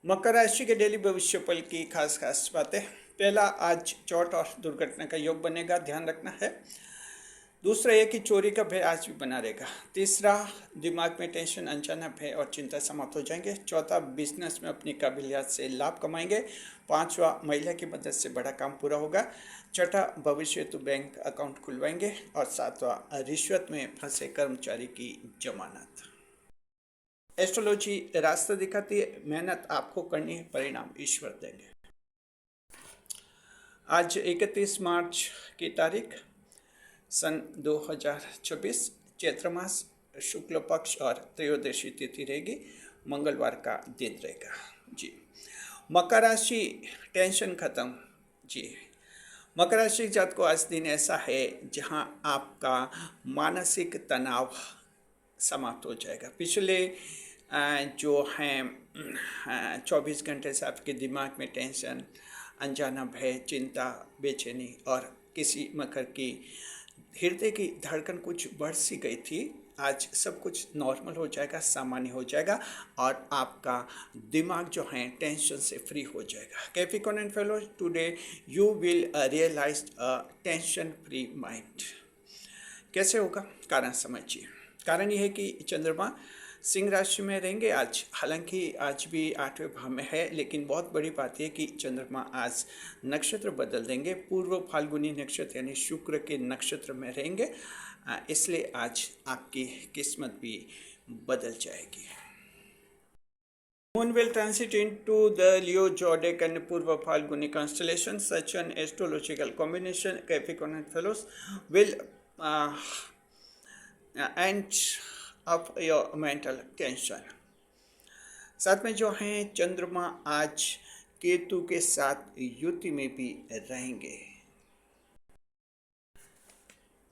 मकर राशि के डेली भविष्य फल की खास खास बातें। पहला, आज चोट और दुर्घटना का योग बनेगा, ध्यान रखना है। दूसरा ये कि चोरी का भय आज भी बना रहेगा। तीसरा, दिमाग में टेंशन, अनजाना भय और चिंता समाप्त हो जाएंगे। चौथा, बिजनेस में अपनी काबिलियत से लाभ कमाएंगे। पांचवा, महिला की मदद से बड़ा काम पूरा होगा। छठा, भविष्य हेतु बैंक अकाउंट खुलवाएंगे। और सातवां, रिश्वत में फंसे कर्मचारी की जमानत। एस्ट्रोलॉजी रास्ता दिखाती है, मेहनत आपको करनी है, परिणाम ईश्वर देंगे। आज 31 मार्च की तारीख, सन 2026, चैत्र मास, शुक्ल पक्ष और त्रयोदशी तिथि रहेगी, मंगलवार का दिन रहेगा जी। मकर राशि, टेंशन खत्म जी। मकर राशि जात को आज दिन ऐसा है जहां आपका मानसिक तनाव समाप्त हो जाएगा। पिछले जो हैं 24 घंटे से आपके दिमाग में टेंशन, अनजाना भय, चिंता, बेचैनी और किसी मकर की हृदय की धड़कन कुछ बढ़ सी गई थी, आज सब कुछ नॉर्मल हो जाएगा, सामान्य हो जाएगा और आपका दिमाग जो है टेंशन से फ्री हो जाएगा। Capricorn and fellow, today you will realise a tension free mind. कैसे होगा, कारण समझिए। कारण यह है कि चंद्रमा सिंह राशि में रहेंगे आज। हालांकि आज भी 8वें भाव में है, लेकिन बहुत बड़ी बात यह कि चंद्रमा आज नक्षत्र बदल देंगे। पूर्व फाल्गुनी नक्षत्र यानी शुक्र के नक्षत्र में रहेंगे, इसलिए आज आपकी किस्मत भी बदल जाएगी। Moon will transit into the Leo Zodiac and Purva Phalguni constellation. Such an astrological combination, Capricorn and fellows, will end up your mental tension. साथ में जो हैं चंद्रमा आज केतु के साथ युति में भी रहेंगे।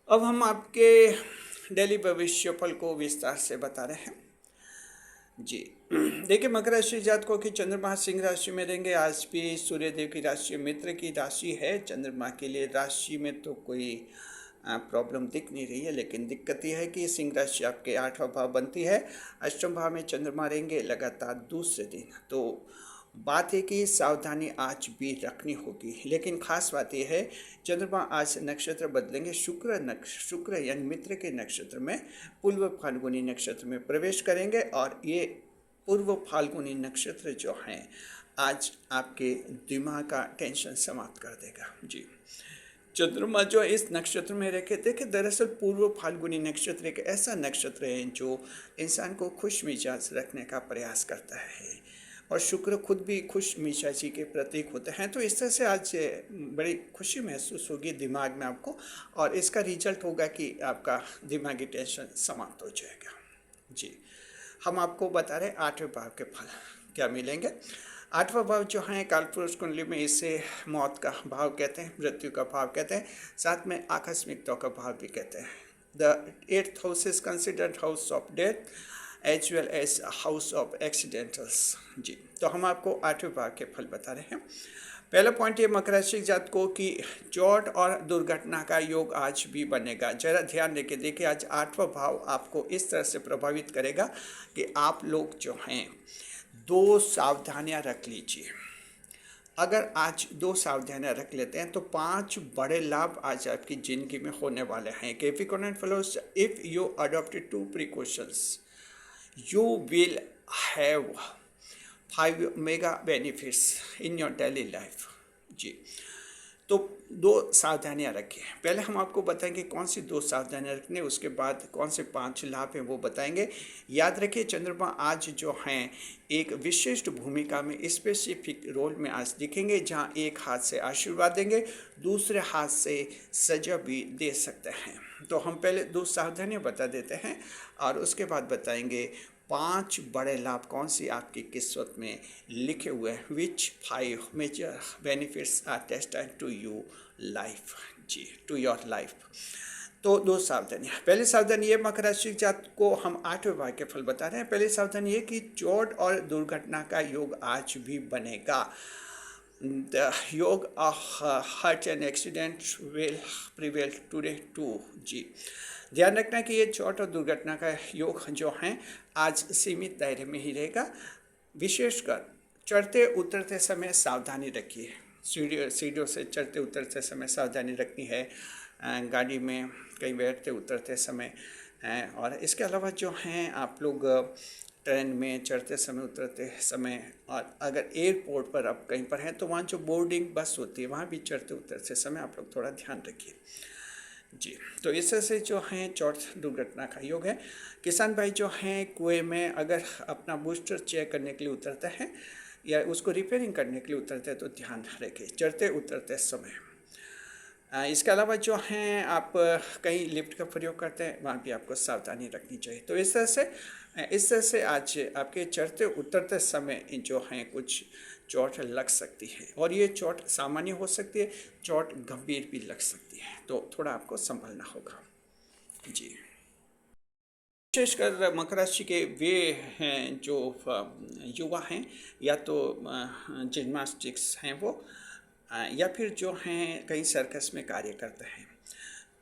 अब हम आपके डेली भविष्य फल को विस्तार से बता रहे हैं जी। देखिए, मकर राशि जातकों की चंद्रमा सिंह राशि में रहेंगे। आज भी सूर्यदेव की राशि मित्र की राशि है। चंद्रमा के लिए राशि में तो कोई प्रॉब्लम दिख नहीं रही है, लेकिन दिक्कत यह है कि सिंह राशि आपके 8वां भाव बनती है। अष्टम भाव में चंद्रमा रहेंगे लगातार दूसरे दिन। तो बात है कि सावधानी आज भी रखनी होगी, लेकिन खास बात यह है चंद्रमा आज नक्षत्र बदलेंगे। शुक्र यानी मित्र के नक्षत्र में पूर्व फाल्गुनी नक्षत्र में प्रवेश करेंगे और ये पूर्व फाल्गुनी नक्षत्र जो हैं आज आपके दिमाग का टेंशन समाप्त कर देगा जी। चंद्रमा जो इस नक्षत्र में रखे, देखिए दरअसल पूर्व फाल्गुनी नक्षत्र एक ऐसा नक्षत्र है जो इंसान को खुश मिजाज रखने का प्रयास करता है और शुक्र खुद भी खुश मिजाजी के प्रतीक होते हैं। तो इस तरह से आज बड़ी खुशी महसूस होगी दिमाग में आपको, और इसका रिजल्ट होगा कि आपका दिमागी टेंशन समाप्त हो जाएगा जी। हम आपको बता रहे 8वें भाव के फल क्या मिलेंगे। 8वां भाव जो है कालपुरुष कुंडली में इसे मौत का भाव कहते हैं, मृत्यु का भाव कहते हैं, साथ में आकस्मिकता का भाव भी कहते हैं। The 8th house is considered house of death as well as house of accidentals जी। तो हम आपको 8वें भाव के फल बता रहे हैं। पहला पॉइंट ये, मकर राशि जातकों की चोट और दुर्घटना का योग आज भी बनेगा। जरा ध्यान देके देखिए, आज 8वां भाव आपको इस तरह से प्रभावित करेगा कि आप लोग जो हैं 2 सावधानियां रख लीजिए। अगर आज 2 सावधानियां रख लेते हैं तो 5 बड़े लाभ आज आपकी जिंदगी में होने वाले हैं। Capricorn and fellows, if you adopted 2 precautions you will have 5 mega benefits in your daily life जी। तो 2 सावधानियां रखें। पहले हम आपको बताएंगे कौन सी 2 सावधानियां रखने, उसके बाद कौन से 5 लाभ हैं वो बताएंगे। याद रखिए, चंद्रमा आज जो हैं एक विशिष्ट भूमिका में, स्पेसिफिक रोल में आज दिखेंगे, जहां एक हाथ से आशीर्वाद देंगे, दूसरे हाथ से सजा भी दे सकते हैं। तो हम पहले 2 सावधानियां बता देते हैं और उसके बाद बताएंगे 5 बड़े लाभ कौन सी आपकी किस्मत में लिखे हुए हैं। Which 5 major benefits are destined to you life जी, टू योर लाइफ। तो 2 सावधानियाँ। पहली सावधानी ये, मकर राशि जात को हम 8वें भाव के फल बता रहे हैं। पहली सावधानी ये कि चोट और दुर्घटना का योग आज भी बनेगा। The yog of hurt and accident will prevail today too जी। ध्यान रखना कि ये चोट और दुर्घटना का योग जो हैं आज सीमित दायरे में ही रहेगा। विशेषकर चढ़ते उतरते समय सावधानी रखिए। सीढ़ियों से चढ़ते उतरते समय सावधानी रखनी है, गाड़ी में कहीं बैठते उतरते समय। और इसके अलावा जो हैं आप लोग ट्रेन में चढ़ते समय उतरते समय, और अगर एयरपोर्ट पर आप कहीं पर हैं तो वहाँ जो बोर्डिंग बस होती है वहाँ भी चढ़ते उतरते समय आप लोग थोड़ा ध्यान रखिए जी। तो इस तरह से जो हैं चोट दुर्घटना का योग है। किसान भाई जो हैं कुएं में अगर अपना बूस्टर चेक करने के लिए उतरते हैं या उसको रिपेयरिंग करने के लिए उतरते हैं तो ध्यान रखें चढ़ते उतरते समय। इसके अलावा जो हैं आप कहीं लिफ्ट का प्रयोग करते हैं वहाँ भी आपको सावधानी रखनी चाहिए। तो इस तरह से आज आपके चढ़ते उतरते समय जो हैं कुछ चोट लग सकती है, और ये चोट सामान्य हो सकती है, चोट गंभीर भी लग सकती है, तो थोड़ा आपको संभलना होगा जी। विशेषकर मकर राशि के वे हैं जो युवा हैं, या तो जिम्नास्टिक्स हैं वो, या फिर जो हैं कहीं सर्कस में कार्य करते हैं,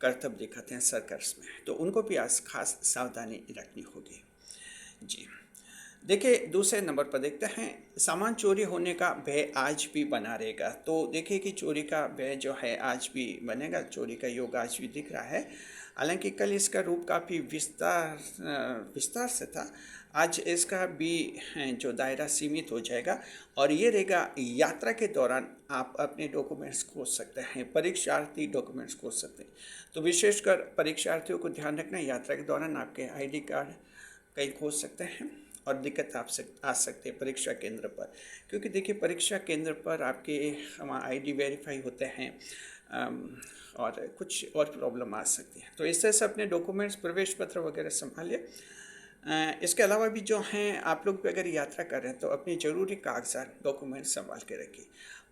करतब दिखाते हैं सर्कस में, तो उनको भी आज खास सावधानी रखनी होगी जी। देखिए दूसरे नंबर पर देखते हैं, सामान चोरी होने का भय आज भी बना रहेगा। तो देखिए कि चोरी का भय जो है आज भी बनेगा, चोरी का योग आज भी दिख रहा है। हालांकि कल इसका रूप काफ़ी विस्तार से था, आज इसका भी जो दायरा सीमित हो जाएगा, और ये रहेगा यात्रा के दौरान आप अपने डॉक्यूमेंट्स खोज सकते हैं, परीक्षार्थी डॉक्यूमेंट्स खोज सकते हैं। तो विशेषकर परीक्षार्थियों को ध्यान रखना, यात्रा के दौरान आपके ID कार्ड कहीं खोज सकते हैं और दिक्कत आप आ सकती है परीक्षा केंद्र पर, क्योंकि देखिए परीक्षा केंद्र पर आपके वहाँ ID वेरीफाई होते हैं, और कुछ और प्रॉब्लम आ सकती है। तो इस तरह से अपने डॉक्यूमेंट्स, प्रवेश पत्र वगैरह संभालिए। इसके अलावा भी जो हैं आप लोग भी अगर यात्रा कर रहे हैं तो अपने ज़रूरी कागजात, डॉक्यूमेंट संभाल के रखिए।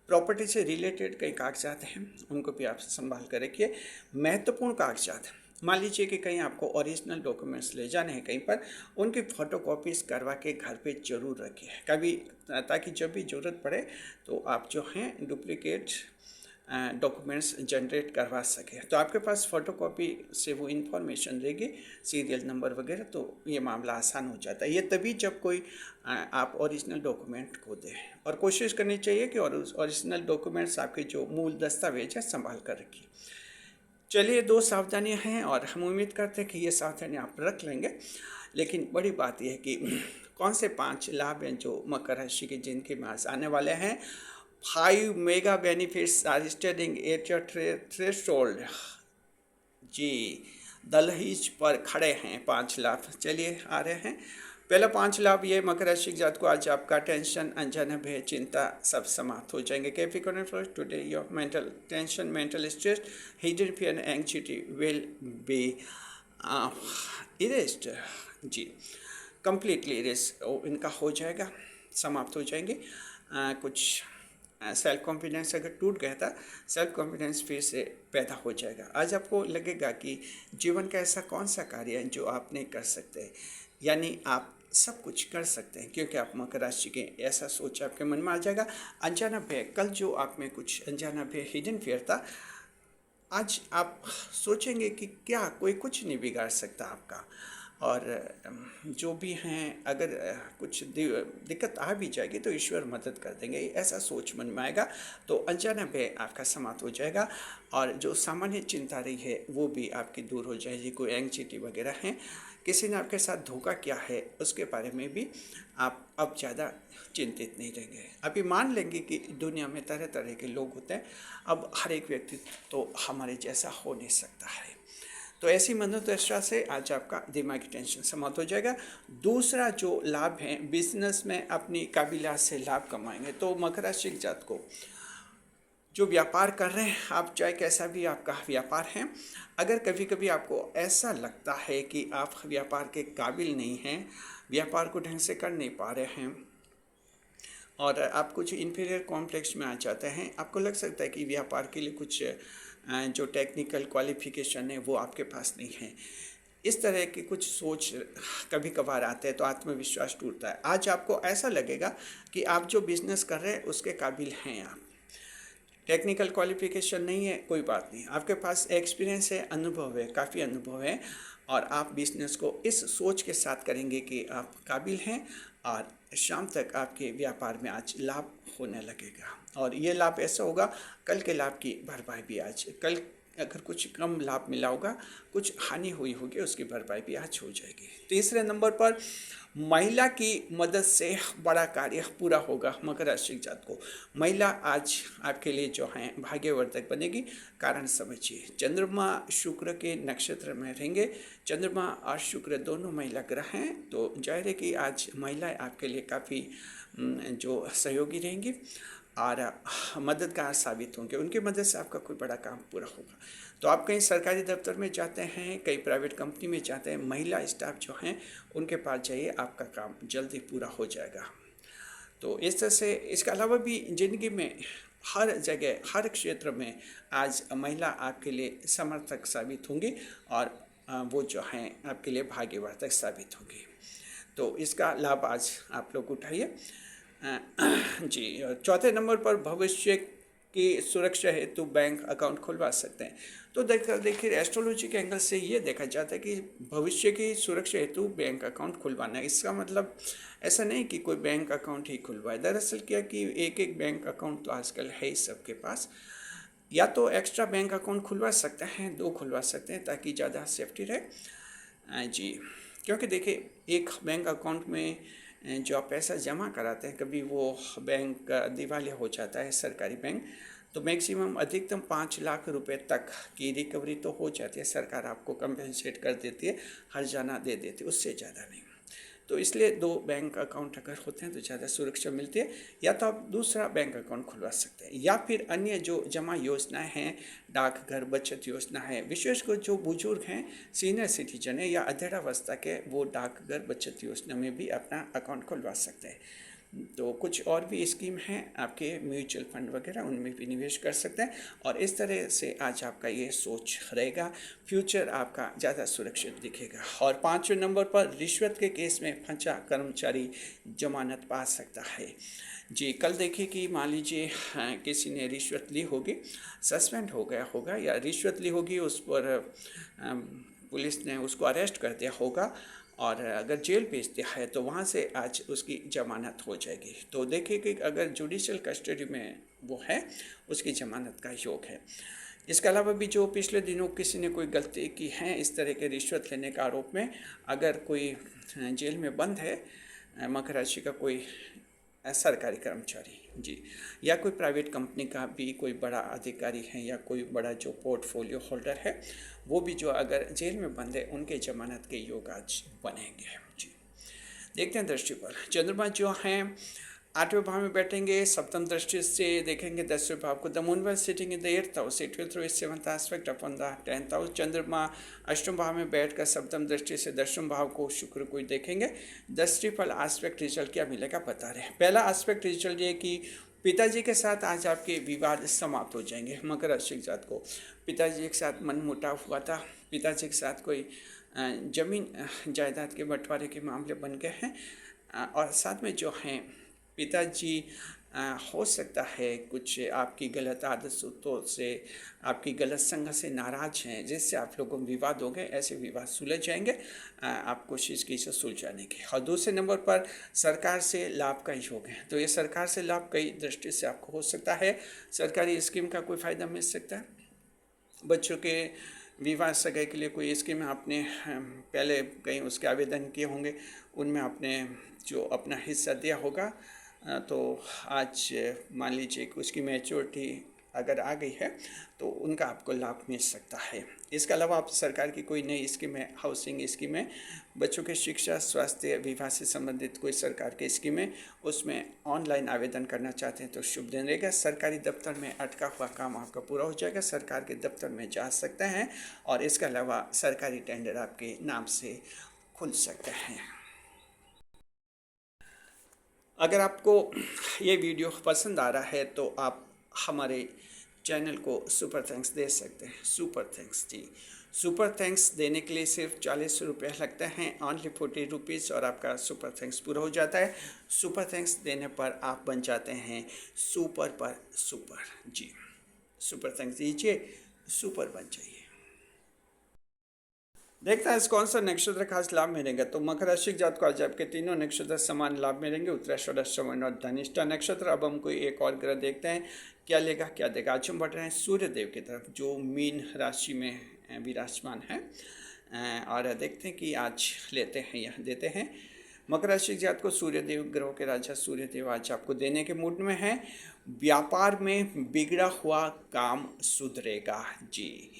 प्रॉपर्टी से रिलेटेड कई कागजात हैं उनको भी आप संभाल कर रखिए। महत्वपूर्ण कागजात, मान लीजिए कि कहीं आपको ओरिजिनल डॉक्यूमेंट्स ले जाने हैं कहीं पर, उनकी फ़ोटोकॉपीज़ करवा के घर पे ज़रूर रखिए कभी, ताकि जब भी ज़रूरत पड़े तो आप जो हैं डुप्लीकेट डॉक्यूमेंट्स जनरेट करवा सकें। तो आपके पास फ़ोटोकॉपी से वो इन्फॉर्मेशन रहेगी, सीरियल नंबर वगैरह, तो ये मामला आसान हो जाता है। ये तभी जब कोई आप ओरिजिनल डॉक्यूमेंट को दें, और कोशिश करनी चाहिए कि ओरिजिनल डॉक्यूमेंट्स आपके जो मूल दस्तावेज हैं संभाल कर रखिए। चलिए 2 सावधानियां हैं और हम उम्मीद करते हैं कि ये सावधानियां आप रख लेंगे। लेकिन बड़ी बात यह है कि कौन से 5 लाभ हैं जो मकर राशि के जिनके पास आने वाले हैं। 5 mega benefits are standing at your threshold जी, दहलीज पर खड़े हैं 5 लाभ। चलिए आ रहे हैं। पहला 5 लाभ ये, मकर राशि के जात को आज आपका टेंशन, अनजाना भय, चिंता सब समाप्त हो जाएंगे। Capricorn first, today your mental tension, mental stress, hidden fear and anxiety will be erased जी, कंप्लीटली इरेज इनका हो जाएगा, समाप्त हो जाएंगे। कुछ सेल्फ कॉन्फिडेंस अगर टूट गया था, सेल्फ कॉन्फिडेंस फिर से पैदा हो जाएगा। आज आपको लगेगा कि जीवन का ऐसा कौन सा कार्य है जो आप नहीं कर सकते, यानी आप सब कुछ कर सकते हैं, क्योंकि आप मकर राशि के, ऐसा सोच आपके मन में आ जाएगा। अनजाना भय, कल जो आप में कुछ अनजाना भय, हिडन फियर था, आज आप सोचेंगे कि क्या कोई कुछ नहीं बिगाड़ सकता आपका, और जो भी हैं अगर कुछ दिक्कत आ भी जाएगी तो ईश्वर मदद कर देंगे, ऐसा सोच मन में आएगा। तो अनजाना भय आपका समाप्त हो जाएगा, और जो सामान्य चिंता रही है वो भी आपकी दूर हो जाएगी। कोई एंग्जाइटी वगैरह है, किसी ने आपके साथ धोखा किया है, उसके बारे में भी आप अब ज़्यादा चिंतित नहीं रहेंगे। अभी मान लेंगे कि दुनिया में तरह तरह के लोग होते हैं, अब हर एक व्यक्ति तो हमारे जैसा हो नहीं सकता है। तो ऐसी मनोदशा से आज आपका दिमागी टेंशन समाप्त हो जाएगा। दूसरा जो लाभ है, बिजनेस में अपनी काबिलियत से लाभ कमाएंगे। तो मकर राशि के जात को जो व्यापार कर रहे हैं आप, चाहे कैसा भी आपका व्यापार है, अगर कभी कभी आपको ऐसा लगता है कि आप व्यापार के काबिल नहीं हैं, व्यापार को ढंग से कर नहीं पा रहे हैं, और आप कुछ इन्फीरियर कॉम्प्लेक्स में आ जाते हैं, आपको लग सकता है कि व्यापार के लिए कुछ जो टेक्निकल क्वालिफिकेशन है वो आपके पास नहीं है, इस तरह की कुछ सोच कभी कभार आते हैं तो आत्मविश्वास टूटता है। आज आपको ऐसा लगेगा कि आप जो बिज़नेस कर रहे हैं उसके काबिल हैं। आप टेक्निकल क्वालिफिकेशन नहीं है, कोई बात नहीं, आपके पास एक्सपीरियंस है, अनुभव है, काफ़ी अनुभव है, और आप बिजनेस को इस सोच के साथ करेंगे कि आप काबिल हैं और शाम तक आपके व्यापार में आज लाभ होने लगेगा। और ये लाभ ऐसा होगा, कल के लाभ की भरपाई भी आज, कल अगर कुछ कम लाभ मिला होगा, कुछ हानि हुई होगी, उसकी भरपाई भी आज हो जाएगी। तीसरे नंबर पर महिला की मदद से बड़ा कार्य पूरा होगा। मकर राशि जात को महिला आज आपके लिए जो है भाग्यवर्धक बनेगी। कारण समझिए, चंद्रमा शुक्र के नक्षत्र में रहेंगे। चंद्रमा और शुक्र दोनों महिला ग्रह हैं, तो जाहिर है कि आज महिलाएं आपके लिए काफ़ी जो सहयोगी रहेंगी और मददगार साबित होंगे। उनकी मदद से आपका कोई बड़ा काम पूरा होगा। तो आप कहीं सरकारी दफ्तर में जाते हैं, कहीं प्राइवेट कंपनी में जाते हैं, महिला स्टाफ जो हैं उनके पास जाइए, आपका काम जल्दी पूरा हो जाएगा। तो इस तरह से इसके अलावा भी ज़िंदगी में हर जगह, हर क्षेत्र में आज महिला आपके लिए समर्थक साबित होंगी और वो जो हैं आपके लिए भाग्यवर्धक साबित होंगी। तो इसका लाभ आज आप लोग उठाइए। जी, चौथे नंबर पर भविष्य की सुरक्षा हेतु बैंक अकाउंट खुलवा सकते हैं। तो देखिए एस्ट्रोलॉजी के एंगल से ये देखा जाता है कि भविष्य की सुरक्षा हेतु बैंक अकाउंट खुलवाना है। इसका मतलब ऐसा नहीं कि कोई बैंक अकाउंट ही खुलवाए। दरअसल क्या कि एक एक बैंक अकाउंट तो आजकल है ही सबके पास। या तो एक्स्ट्रा बैंक अकाउंट खुलवा सकते हैं, 2 खुलवा सकते हैं ताकि ज़्यादा सेफ्टी रहे। जी, क्योंकि देखिए एक बैंक अकाउंट में जो आप पैसा जमा कराते हैं, कभी वो बैंक दिवालिया हो जाता है, सरकारी बैंक, तो मैक्सिमम अधिकतम 5 लाख रुपए तक की रिकवरी तो हो जाती है। सरकार आपको कंपेंसेट कर देती है, हर्जाना दे देती है, उससे ज़्यादा नहीं। तो इसलिए 2 बैंक अकाउंट अगर होते हैं तो ज़्यादा सुरक्षा मिलती है। या तो आप दूसरा बैंक अकाउंट खुलवा सकते हैं, या फिर अन्य जो जमा योजनाएं हैं, डाकघर बचत योजना है, विशेषकर जो बुजुर्ग हैं, सीनियर सिटीजन है या अधेड़ावस्था के, वो डाकघर बचत योजना में भी अपना अकाउंट खुलवा सकते हैं। तो कुछ और भी स्कीम हैं आपके, म्यूचुअल फंड वगैरह, उनमें भी निवेश कर सकते हैं। और इस तरह से आज आपका ये सोच रहेगा, फ्यूचर आपका ज़्यादा सुरक्षित दिखेगा। और 5वें नंबर पर रिश्वत के केस में फंसा कर्मचारी जमानत पा सकता है। जी, कल देखिए कि मान लीजिए किसी ने रिश्वत ली होगी, सस्पेंड हो गया होगा, या रिश्वत ली होगी, उस पर पुलिस ने उसको अरेस्ट कर दिया होगा और अगर जेल भेज दिया है, तो वहाँ से आज उसकी जमानत हो जाएगी। तो देखिए कि अगर जुडिशल कस्टडी में वो है, उसकी जमानत का योग है। इसके अलावा भी जो पिछले दिनों किसी ने कोई गलती की है इस तरह के रिश्वत लेने का आरोप में, अगर कोई जेल में बंद है, मकर राशि का कोई सरकारी कर्मचारी, जी, या कोई प्राइवेट कंपनी का भी कोई बड़ा अधिकारी है, या कोई बड़ा जो पोर्टफोलियो होल्डर है, वो भी जो अगर जेल में बंद है, उनके जमानत के योग आज बनेंगे। जी, देखते हैं दृष्टिफल। चंद्रमा जो हैं 8वें भाव में बैठेंगे, सप्तम दृष्टि से देखेंगे 10वें भाव को। The moon was sitting in the 8th house, it will throw its 7th aspect upon the 10th house. चंद्रमा 8वें भाव में बैठकर सप्तम दृष्टि से 10वें भाव को, शुक्र को देखेंगे। दृष्टिफल एस्पेक्ट रिजल्ट क्या मिलेगा बता रहे हैं। पहला एस्पेक्ट रिजल्ट ये कि पिताजी के साथ आज आपके विवाद समाप्त हो जाएंगे। मकर राशि जात को पिताजी के साथ मनमुटाव हुआ था, पिताजी के साथ कोई जमीन जायदाद के बंटवारे के मामले बन गए हैं। और साथ में जो हैं पिताजी हो सकता है कुछ आपकी गलत आदतों से, आपकी गलत संगत से नाराज हैं, जिससे आप लोगों में विवाद हो गए। ऐसे विवाद सुलझ जाएंगे, आप कोशिश की इसे सुलझाने की। और दूसरे नंबर पर सरकार से लाभ का योग है। तो ये सरकार से लाभ कई दृष्टि से आपको हो सकता है। सरकारी स्कीम का कोई फ़ायदा मिल सकता है, बच्चों के विवाह सगाई के लिए कोई स्कीम आपने पहले कहीं उसके आवेदन किए होंगे, उनमें आपने जो अपना हिस्सा दिया होगा, तो आज मान लीजिए कि उसकी मैच्योरिटी अगर आ गई है तो उनका आपको लाभ मिल सकता है। इसके अलावा आप सरकार की कोई नई स्कीम है, हाउसिंग स्कीम है, बच्चों की शिक्षा, स्वास्थ्य, विवाह से संबंधित कोई सरकार की स्कीम है, उसमें ऑनलाइन आवेदन करना चाहते हैं तो शुभ दिन रहेगा। सरकारी दफ्तर में अटका हुआ काम आपका पूरा हो जाएगा, सरकार के दफ्तर में जा सकते हैं। और इसके अलावा सरकारी टेंडर आपके नाम से खुल सकते हैं। अगर आपको ये वीडियो पसंद आ रहा है तो आप हमारे चैनल को सुपर थैंक्स दे सकते हैं। सुपर थैंक्स, जी, सुपर थैंक्स देने के लिए सिर्फ 40 रुपये लगते हैं, ओनली 40 रुपीज़, और आपका सुपर थैंक्स पूरा हो जाता है। सुपर थैंक्स देने पर आप बन जाते हैं सुपर पर सुपर। जी, सुपर थैंक्स दीजिए, सुपर बन जाइए। देखते हैं आज कौन सा नक्षत्र खास लाभ मिलेंगे। तो मकर राशि के जात को आज आपके तीनों नक्षत्र समान लाभ मिलेंगे, उत्तराषाढ़, श्रवण और धनिष्ठा नक्षत्र। अब हम कोई एक और ग्रह देखते हैं क्या लेगा क्या देगा। आज हम बढ़ रहे हैं सूर्य देव की तरफ जो मीन राशि में विराजमान है, और देखते हैं कि आज लेते हैं या देते हैं। मकर राशि के जात को सूर्यदेव, ग्रहों के राजा सूर्यदेव आज आपको देने के मूड में है। व्यापार में बिगड़ा हुआ काम सुधरेगा जी।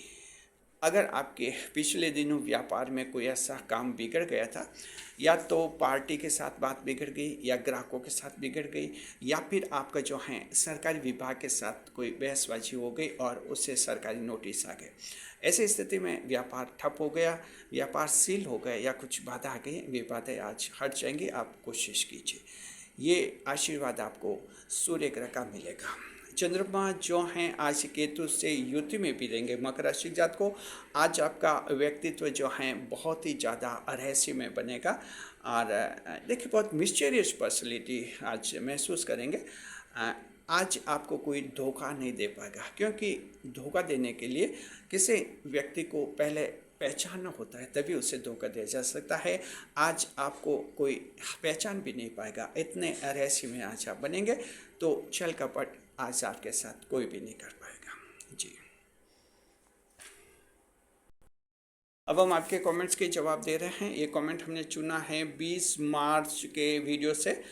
अगर आपके पिछले दिनों व्यापार में कोई ऐसा काम बिगड़ गया था, या तो पार्टी के साथ बात बिगड़ गई, या ग्राहकों के साथ बिगड़ गई, या फिर आपका जो है सरकारी विभाग के साथ कोई बहसबाजी हो गई और उससे सरकारी नोटिस आ गए, ऐसी स्थिति में व्यापार ठप हो गया, व्यापार सील हो गया, या कुछ बाधा आ गई, वे बाधाएं आज हट जाएंगी। आप कोशिश कीजिए, ये आशीर्वाद आपको सूर्य ग्रह का मिलेगा। चंद्रमा जो हैं आज केतु से युति में भी रहेंगे। मकर राशि जात को आज आपका व्यक्तित्व जो है बहुत ही ज़्यादा रहस्यमय बनेगा, और देखिए बहुत मिस्टीरियस पर्सनैलिटी आज महसूस करेंगे। आज आपको कोई धोखा नहीं दे पाएगा, क्योंकि धोखा देने के लिए किसी व्यक्ति को पहले पहचानना होता है, तभी उसे धोखा दिया जा सकता है। आज आपको कोई पहचान भी नहीं पाएगा, इतने रहस्य में आज आप बनेंगे, तो छल कपट आज आपके साथ कोई भी नहीं कर पाएगा जी। अब हम आपके कमेंट्स के जवाब दे रहे हैं। ये कमेंट हमने चुना है 20 मार्च के वीडियो से,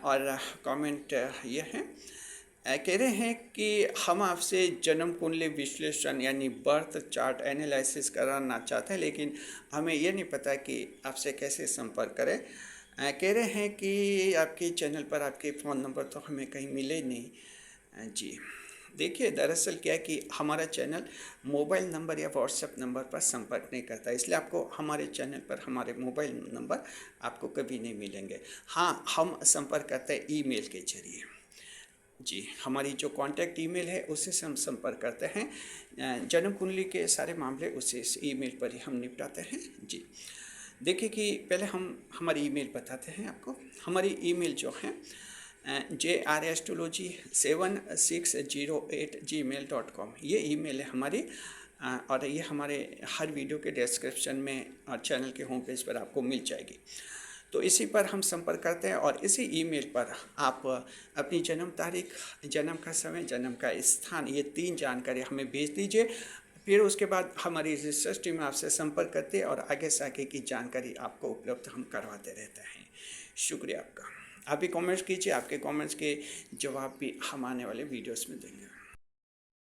और कमेंट ये है, कह रहे हैं कि हम आपसे जन्म कुंडली विश्लेषण यानी बर्थ चार्ट एनालिसिस कराना चाहते हैं, लेकिन हमें ये नहीं पता कि आपसे कैसे संपर्क करें। कह रहे हैं कि आपके चैनल पर आपके फ़ोन नंबर तो हमें कहीं मिले नहीं जी। देखिए दरअसल क्या है कि हमारा चैनल मोबाइल नंबर या व्हाट्सएप नंबर पर संपर्क नहीं करता, इसलिए आपको हमारे चैनल पर हमारे मोबाइल नंबर आपको कभी नहीं मिलेंगे। हाँ, हम संपर्क करते हैं ईमेल के जरिए जी। हमारी जो कॉन्टैक्ट ईमेल है उससे हम संपर्क करते हैं। जन्म कुंडली के सारे मामले उसी ईमेल पर ही हम निपटाते हैं जी। देखिए कि पहले हम हमारी ईमेल बताते हैं आपको। हमारी ईमेल जो है JRastrology7608@gmail.com, ये ईमेल है हमारी, और ये हमारे हर वीडियो के डिस्क्रिप्शन में और चैनल के होम पेज पर आपको मिल जाएगी। तो इसी पर हम संपर्क करते हैं, और इसी ईमेल पर आप अपनी जन्म तारीख, जन्म का समय, जन्म का स्थान, ये 3 जानकारी हमें भेज दीजिए। फिर उसके बाद हमारी रिसर्च टीम आपसे संपर्क करती है और आगे से आगे की जानकारी आपको उपलब्ध हम करवाते रहते हैं। शुक्रिया आपका। आप भी कमेंट्स कीजिए, आपके कमेंट्स के जवाब भी हम आने वाले वीडियोस में देंगे।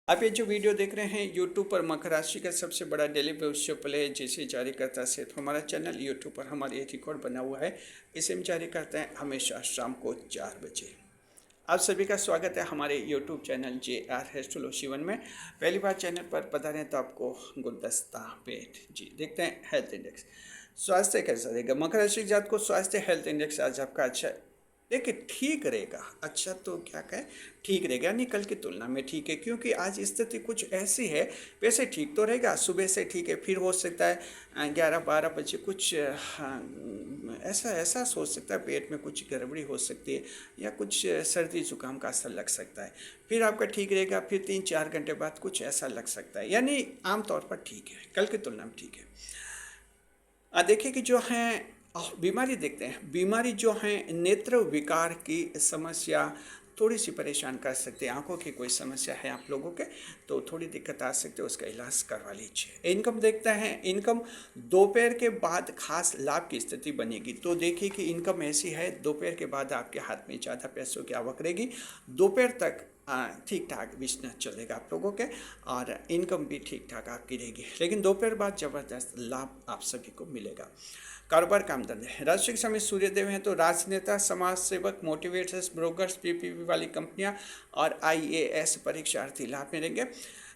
आप ये जो वीडियो देख रहे हैं यूट्यूब पर मकर राशि का सबसे बड़ा डेली भविष्य पल है जिसे जारी करता है तो हमारा चैनल यूट्यूब पर हमारे रिकॉर्ड बना हुआ है, इसे हम जारी करते हैं हमेशा शाम को 4 बजे। आप सभी का स्वागत है हमारे यूट्यूब चैनल JR एस्ट्रोलॉजी 1 में। पहली बार चैनल पर पधारें तो आपको गुलदस्ता भेंट जी। देखते हैं हेल्थ इंडेक्स, स्वास्थ्य कैसा रहेगा। मकर राशि जात को स्वास्थ्य हेल्थ इंडेक्स आज आपका अच्छा, देखिए ठीक रहेगा। अच्छा तो क्या कहें, ठीक रहेगा, यानी कल की तुलना में ठीक है, क्योंकि आज स्थिति कुछ ऐसी है। वैसे ठीक तो रहेगा, सुबह से ठीक है, फिर हो सकता है 11-12 बजे कुछ ऐसा सोच सकता है, पेट में कुछ गड़बड़ी हो सकती है, या कुछ सर्दी जुकाम का असर लग सकता है। फिर आपका ठीक रहेगा, फिर 3-4 घंटे बाद कुछ ऐसा लग सकता है, यानी आमतौर पर ठीक है, कल की तुलना में ठीक है। देखिए कि जो है बीमारी देखते हैं। बीमारी जो है नेत्र विकार की समस्या थोड़ी सी परेशान कर सकते हैं। आंखों की कोई समस्या है आप लोगों के तो थोड़ी दिक्कत आ सकती है, उसका इलाज करवा लीजिए। इनकम देखते हैं। इनकम दोपहर के बाद खास लाभ की स्थिति बनेगी। तो देखिए कि इनकम ऐसी है, दोपहर के बाद आपके हाथ में ज़्यादा पैसों की आवक रहेगी। दोपहर तक ठीक ठाक बिजनेस चलेगा आप लोगों के, और इनकम भी ठीक ठाक आपकी रहेगी, लेकिन दोपहर बाद ज़बरदस्त लाभ आप सभी को मिलेगा। कारोबार काम धंधे, राशि के समय सूर्यदेव हैं तो राजनेता, समाज सेवक, मोटिवेटर्स, ब्रोकर्स, PPP वाली कंपनियां और IAS परीक्षार्थी लाभ मिलेंगे।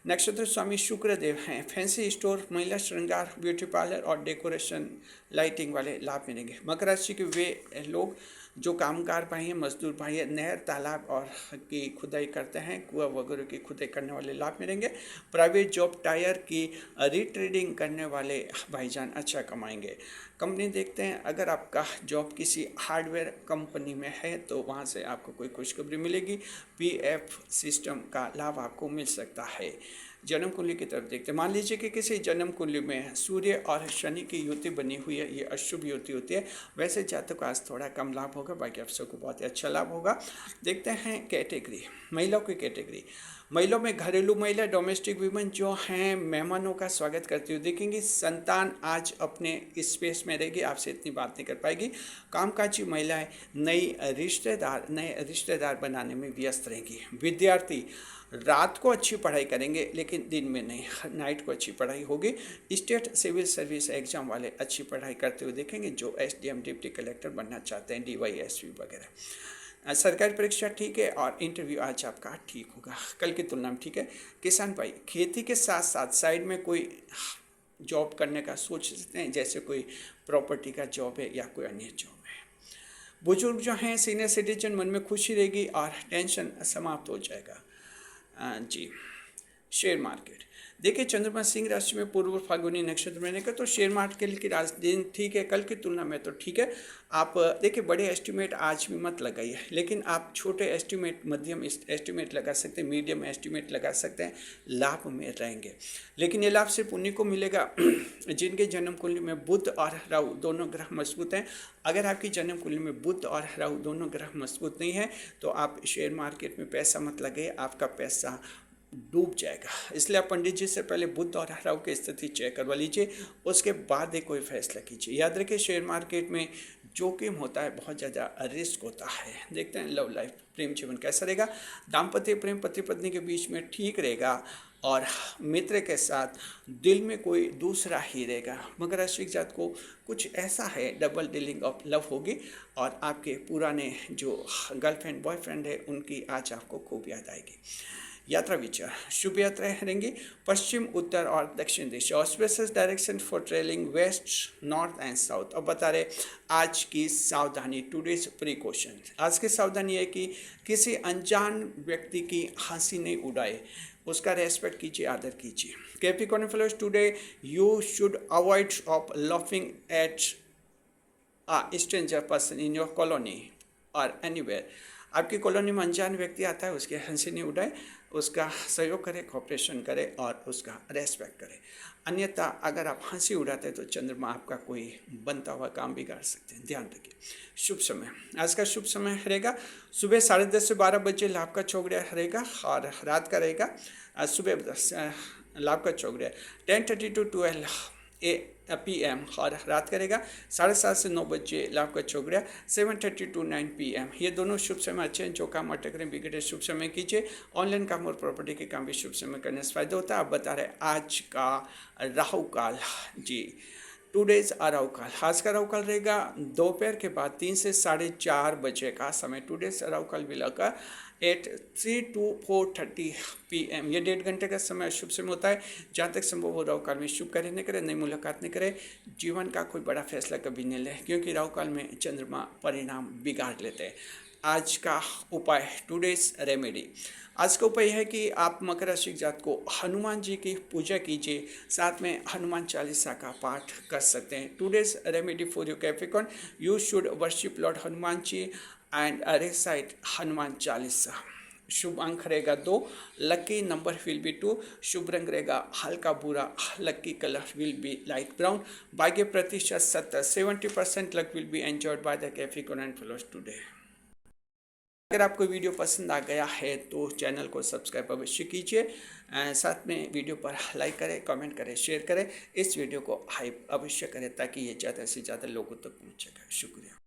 नक्षत्र स्वामी शुक्रदेव हैं, फैंसी स्टोर, महिला श्रृंगार, ब्यूटी पार्लर और डेकोरेशन लाइटिंग वाले लाभ मिलेंगे। मकर राशि के वे लोग जो कामगार भाई हैं, मजदूर भाई हैं, नहर तालाब और की खुदाई करते हैं, कुआं वगैरह की खुदाई करने वाले लाभ मिलेंगे। प्राइवेट जॉब, टायर की रिट्रेडिंग करने वाले भाईजान अच्छा कमाएंगे। कंपनी देखते हैं, अगर आपका जॉब किसी हार्डवेयर कंपनी में है तो वहाँ से आपको कोई खुशखबरी मिलेगी। पीएफ सिस्टम का लाभ आपको मिल सकता है। जन्म कुंडली की तरफ देखते हैं। मान लीजिए कि किसी जन्म कुंडली में सूर्य और शनि की युति बनी हुई है, ये अशुभ युति होती है। वैसे जातक को आज थोड़ा कम लाभ होगा, बाकी आप सबको बहुत ही अच्छा लाभ होगा। देखते हैं कैटेगरी, महिलाओं की कैटेगरी। महिलाओं में घरेलू महिला, डोमेस्टिक वीमेन जो हैं, मेहमानों का स्वागत करती हुई दिखेंगी। संतान आज अपने स्पेस में रहेगी, आपसे इतनी बात नहीं कर पाएगी। कामकाजी महिलाएं नए रिश्तेदार बनाने में व्यस्त रहेंगी। विद्यार्थी रात को अच्छी पढ़ाई करेंगे लेकिन दिन में नहीं, नाइट को अच्छी पढ़ाई होगी। स्टेट सिविल सर्विस एग्जाम वाले अच्छी पढ़ाई करते हुए देखेंगे, जो एसडीएम डिप्टी कलेक्टर बनना चाहते हैं, डीवाईएसपी वगैरह। सरकारी परीक्षा ठीक है और इंटरव्यू आज आपका ठीक होगा, कल की तुलना में ठीक है। किसान भाई खेती के साथ साथ साइड में कोई जॉब करने का सोच सकते हैं, जैसे कोई प्रॉपर्टी का जॉब है या कोई अन्य जॉब है। बुजुर्ग जो हैं, सीनियर सिटीजन, मन में खुशी रहेगी और टेंशन समाप्त हो जाएगा। जी, शेयर मार्केट देखिए, चंद्रमा सिंह राशि में पूर्व फाल्गुनी नक्षत्र में रहेगा तो शेयर मार्केट की आज दिन ठीक है, कल की तुलना में तो ठीक है। आप देखिए, बड़े एस्टिमेट आज भी मत लगाइए, लेकिन आप छोटे एस्टिमेट, मध्यम एस्टिमेट लगा सकते हैं, मीडियम एस्टिमेट लगा सकते हैं, लाभ में रहेंगे। लेकिन ये लाभ सिर्फ उन्हीं को मिलेगा जिनके जन्म कुंडली में बुध और राहु दोनों ग्रह मजबूत हैं। अगर आपकी जन्म कुंडली में बुध और राहु दोनों ग्रह मजबूत नहीं है तो आप शेयर मार्केट में पैसा मत लगाइए, आपका पैसा डूब जाएगा। इसलिए आप पंडित जी से पहले बुध और राहु की स्थिति चेक करवा लीजिए, उसके बाद ही कोई फैसला कीजिए। याद रखिए, शेयर मार्केट में जोखिम होता है, बहुत ज़्यादा रिस्क होता है। देखते हैं लव लाइफ, प्रेम जीवन कैसा रहेगा। दाम्पत्य प्रेम पति पत्नी के बीच में ठीक रहेगा और मित्र के साथ दिल में कोई दूसरा ही रहेगा। मकर राशि जात को कुछ ऐसा है, डबल डीलिंग ऑफ लव होगी और आपके पुराने जो गर्लफ्रेंड बॉयफ्रेंड है उनकी आज आपको खूब याद आएगी। यात्रा विचार, शुभ यात्राएं रहेंगी पश्चिम, उत्तर और दक्षिण दिशा। Auspicious direction for travelling west, north and south. अब बता रहे आज की सावधानी, टुडेज प्रिकॉशन। आज की सावधानी है कि किसी अनजान व्यक्ति की हंसी नहीं उड़ाए, उसका रेस्पेक्ट कीजिए, आदर कीजिए। Capricorn flows, today you should avoid of laughing at a stranger person in your colony or anywhere। आपकी कॉलोनी में अनजान व्यक्ति आता है, उसके हंसी नहीं उड़ाए, उसका सहयोग करें, कोऑपरेशन करें और उसका रेस्पेक्ट करें। अन्यथा अगर आप हंसी उड़ाते हैं तो चंद्रमा आपका कोई बनता हुआ काम बिगाड़ सकते हैं, ध्यान रखिए। शुभ समय, आज का शुभ समय रहेगा सुबह 10:30 से 12 बजे लाभ का चौगड़िया रहेगा और रात का रहेगा सुबह लाभ का चौगड़िया 10:30 to 12 PM और रात करेगा 7:30 से 9 बजे लाभ का चौगड़िया 7:30 to 9 PM। ये दोनों शुभ समय अच्छे हैं। जो काम अटक रहे बिगड़े शुभ समय कीजिए। ऑनलाइन काम और प्रॉपर्टी के काम भी शुभ समय करने से फायदा होता है। आप बता रहे आज का राहु काल, जी टुडेज राहु काल, आज का राहु काल रहेगा दोपहर के बाद 3 से 4:30 बजे का समय। टुडेज राहु काल भी लगा 3 to 4:30 PM। ये 1.5 घंटे का समय शुभ समय होता है। जहाँ तक संभव हो राहु काल में शुभ कार्य नहीं करें, नई मुलाकात नहीं करें, जीवन का कोई बड़ा फैसला कभी नहीं लें, क्योंकि राहु काल में चंद्रमा परिणाम बिगाड़ लेते हैं। आज का उपाय, टुडेज रेमेडी, आज का उपाय है कि आप मकर राशि जात को हनुमान जी की पूजा कीजिए, साथ में हनुमान चालीसा का पाठ कर सकते हैं। Today's remedy for you Capricorn, you should worship lord Hanuman ji and recite Hanuman Chalisa. शुभ अंक रहेगा 2, लकी नंबर विल बी 2, शुभ रंग रहेगा हल्का भूरा, lucky colour will be light brown. भाग्य प्रतिशत 70% luck will be enjoyed by the Capricorn and folks today. अगर आपको वीडियो पसंद आ गया है तो चैनल को सब्सक्राइब अवश्य कीजिए, साथ में वीडियो पर लाइक करें, कमेंट करें, शेयर करें, इस वीडियो को हाइप अवश्य करें ताकि ये ज़्यादा से ज़्यादा लोगों तक पहुँचेगा। शुक्रिया।